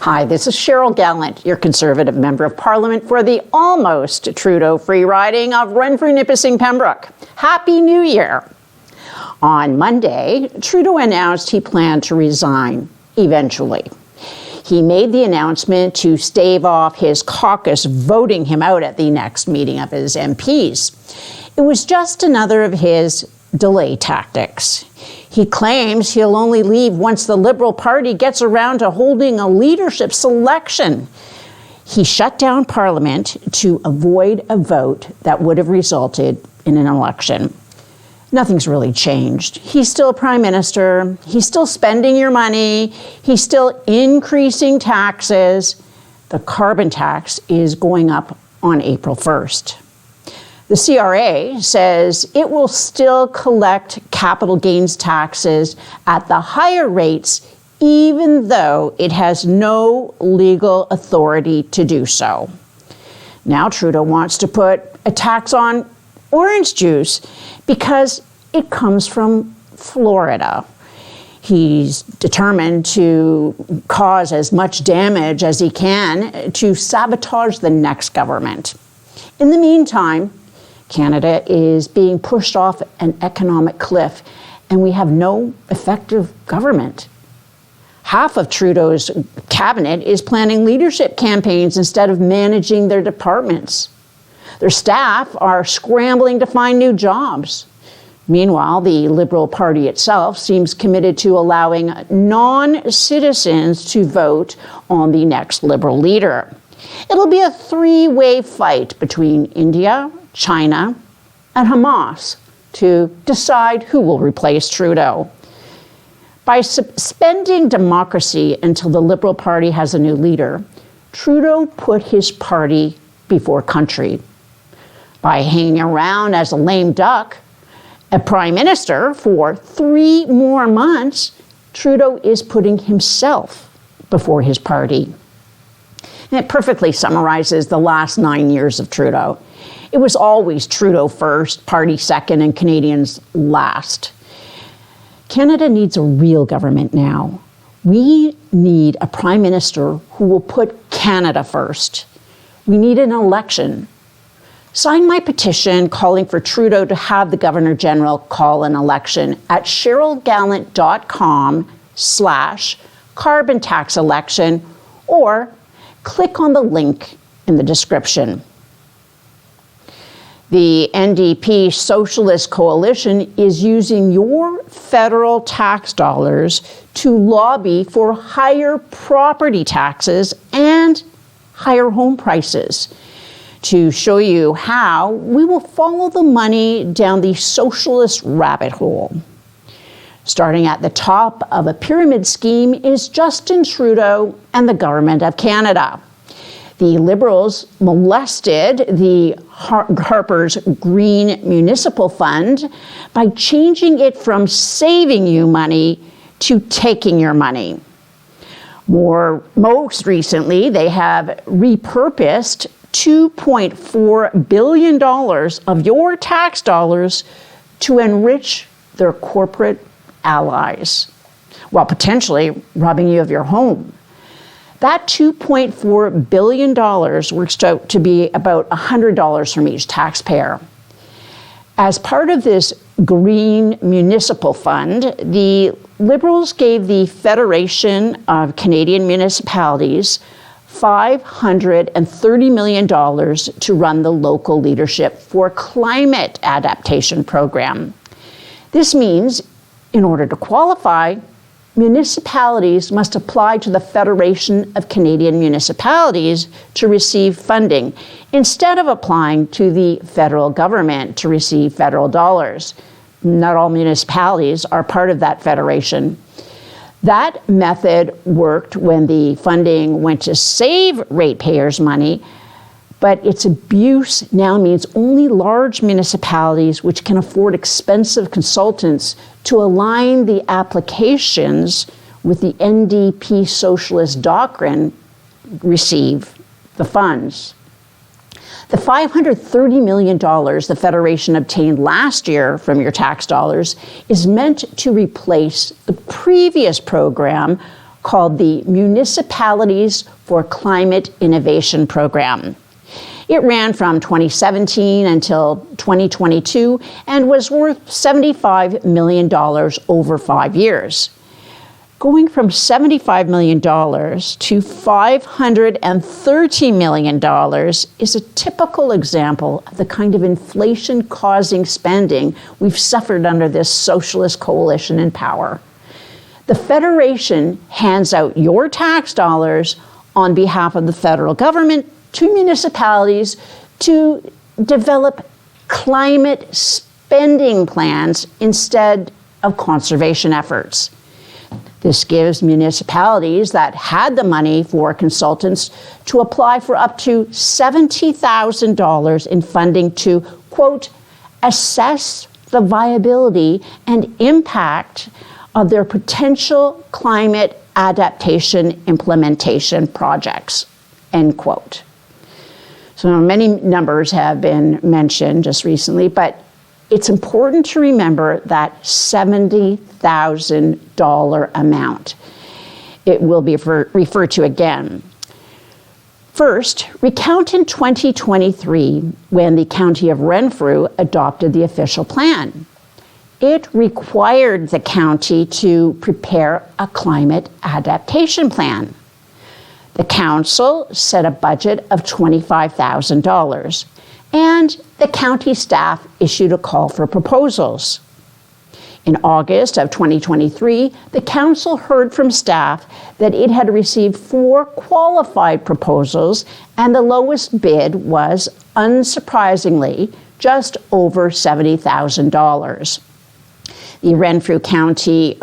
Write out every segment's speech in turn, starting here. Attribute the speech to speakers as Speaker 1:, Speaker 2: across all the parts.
Speaker 1: Hi, this is Cheryl Gallant, your Conservative Member of Parliament for the almost Trudeau-free riding of Renfrew-Nipissing-Pembroke. Happy New Year! On Monday, Trudeau announced he planned to resign, eventually. He made the announcement to stave off his caucus voting him out at the next meeting of his MPs. It was just another of his delay tactics. He claims he'll only leave once the Liberal Party gets around to holding a leadership selection. He shut down Parliament to avoid a vote that would have resulted in an election. Nothing's really changed. He's still Prime Minister. He's still spending your money. He's still increasing taxes. The carbon tax is going up on April 1st. The CRA says it will still collect capital gains taxes at the higher rates, even though it has no legal authority to do so. Now Trudeau wants to put a tax on orange juice because it comes from Florida. He's determined to cause as much damage as he can to sabotage the next government. In the meantime, Canada is being pushed off an economic cliff, and we have no effective government. Half of Trudeau's cabinet is planning leadership campaigns instead of managing their departments. Their staff are scrambling to find new jobs. Meanwhile, the Liberal Party itself seems committed to allowing non-citizens to vote on the next Liberal leader. It'll be a three-way fight between India, China, and Hamas to decide who will replace Trudeau. By suspending democracy until the Liberal Party has a new leader, Trudeau put his party before country. By hanging around as a lame duck, a prime minister for 3 more months, Trudeau is putting himself before his party. And it perfectly summarizes the last 9 years of Trudeau. It was always Trudeau first, party second, and Canadians last. Canada needs a real government now. We need a prime minister who will put Canada first. We need an election. Sign my petition calling for Trudeau to have the Governor General call an election at cherylgallant.com/carbon tax election, or click on the link in the description. The NDP Socialist Coalition is using your federal tax dollars to lobby for higher property taxes and higher home prices. To show you how, we will follow the money down the socialist rabbit hole. Starting at the top of a pyramid scheme is Justin Trudeau and the Government of Canada. The Liberals molested the Harper's Green Municipal Fund by changing it from saving you money to taking your money. Most recently, they have repurposed $2.4 billion of your tax dollars to enrich their corporate allies, while potentially robbing you of your home. That $2.4 billion works out to be about $100 from each taxpayer. As part of this Green Municipal Fund, the Liberals gave the Federation of Canadian Municipalities $530 million to run the local leadership for climate adaptation program. This means, in order to qualify, municipalities must apply to the Federation of Canadian Municipalities to receive funding, instead of applying to the federal government to receive federal dollars. Not all municipalities are part of that federation. That method worked when the funding went to save ratepayers money, but its abuse now means only large municipalities which can afford expensive consultants to align the applications with the NDP socialist doctrine receive the funds. The $530 million the Federation obtained last year from your tax dollars is meant to replace the previous program called the Municipalities for Climate Innovation Program. It ran from 2017 until 2022 and was worth $75 million over 5 years. Going from $75 million to $530 million is a typical example of the kind of inflation-causing spending we've suffered under this socialist coalition in power. The Federation hands out your tax dollars on behalf of the federal government to municipalities to develop climate spending plans instead of conservation efforts. This gives municipalities that had the money for consultants to apply for up to $70,000 in funding to, quote, assess the viability and impact of their potential climate adaptation implementation projects, end quote. So many numbers have been mentioned just recently, but it's important to remember that $70,000 amount. It will be referred to again. First, recount in 2023 when the County of Renfrew adopted the official plan. It required the county to prepare a climate adaptation plan. The council set a budget of $25,000. And the county staff issued a call for proposals. In August of 2023, the council heard from staff that it had received 4 qualified proposals, and the lowest bid was, unsurprisingly, just over $70,000. The Renfrew County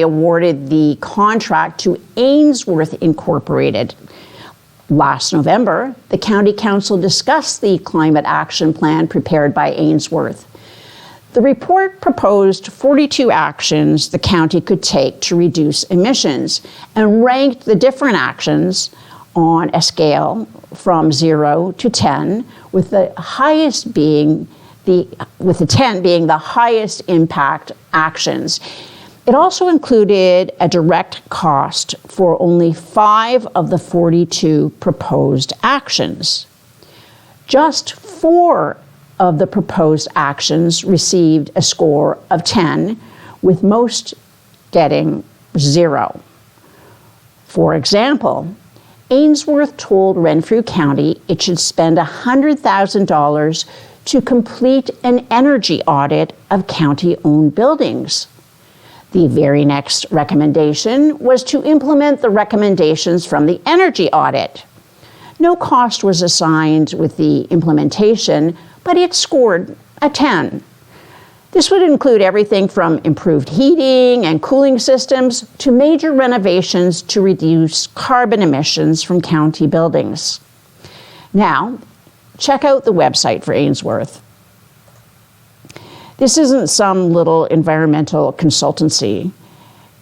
Speaker 1: awarded the contract to Ainsworth Incorporated. Last November, the County Council discussed the climate action plan prepared by Ainsworth. The report proposed 42 actions the county could take to reduce emissions and ranked the different actions on a scale from 0 to 10, with the 10 being the highest impact actions. It also included a direct cost for only 5 of the 42 proposed actions. Just 4 of the proposed actions received a score of 10, with most getting 0. For example, Ainsworth told Renfrew County it should spend $100,000 to complete an energy audit of county-owned buildings. The very next recommendation was to implement the recommendations from the energy audit. No cost was assigned with the implementation, but it scored a 10. This would include everything from improved heating and cooling systems to major renovations to reduce carbon emissions from county buildings. Now, check out the website for Ainsworth. This isn't some little environmental consultancy.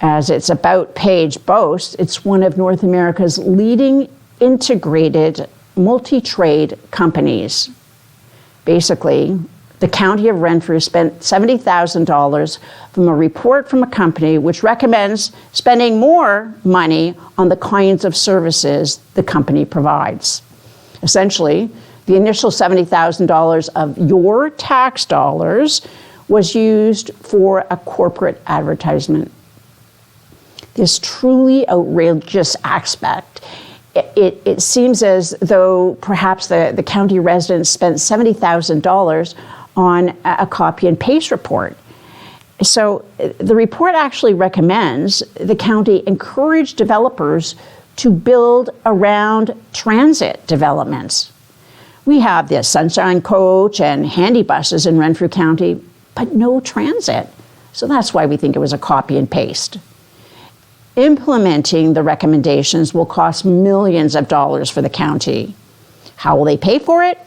Speaker 1: As its about page boasts, it's one of North America's leading integrated multi-trade companies. Basically, the County of Renfrew spent $70,000 from a report from a company which recommends spending more money on the kinds of services the company provides. Essentially, the initial $70,000 of your tax dollars was used for a corporate advertisement. This truly outrageous aspect, it seems as though perhaps the county residents spent $70,000 on a copy and paste report. So the report actually recommends the county encourage developers to build around transit developments. We have the Sunshine Coach and handy buses in Renfrew County, but no transit. So that's why we think it was a copy and paste. Implementing the recommendations will cost millions of dollars for the county. How will they pay for it?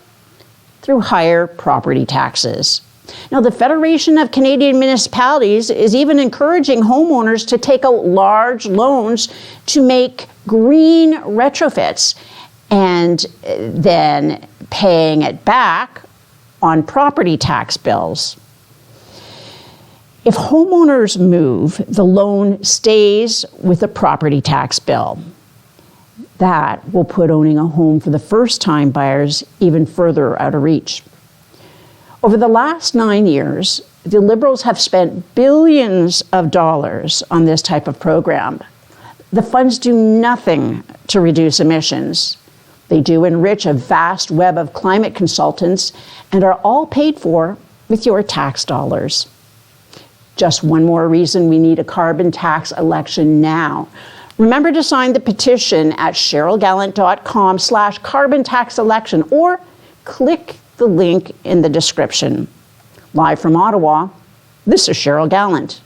Speaker 1: Through higher property taxes. Now, the Federation of Canadian Municipalities is even encouraging homeowners to take out large loans to make green retrofits and then paying it back on property tax bills. If homeowners move, the loan stays with the property tax bill. That will put owning a home for the first-time buyers even further out of reach. Over the last 9 years, the Liberals have spent billions of dollars on this type of program. The funds do nothing to reduce emissions. They do enrich a vast web of climate consultants and are all paid for with your tax dollars. Just one more reason we need a carbon tax election now. Remember to sign the petition at cherylgallant.com/carbon tax election or click the link in the description. Live from Ottawa, this is Cheryl Gallant.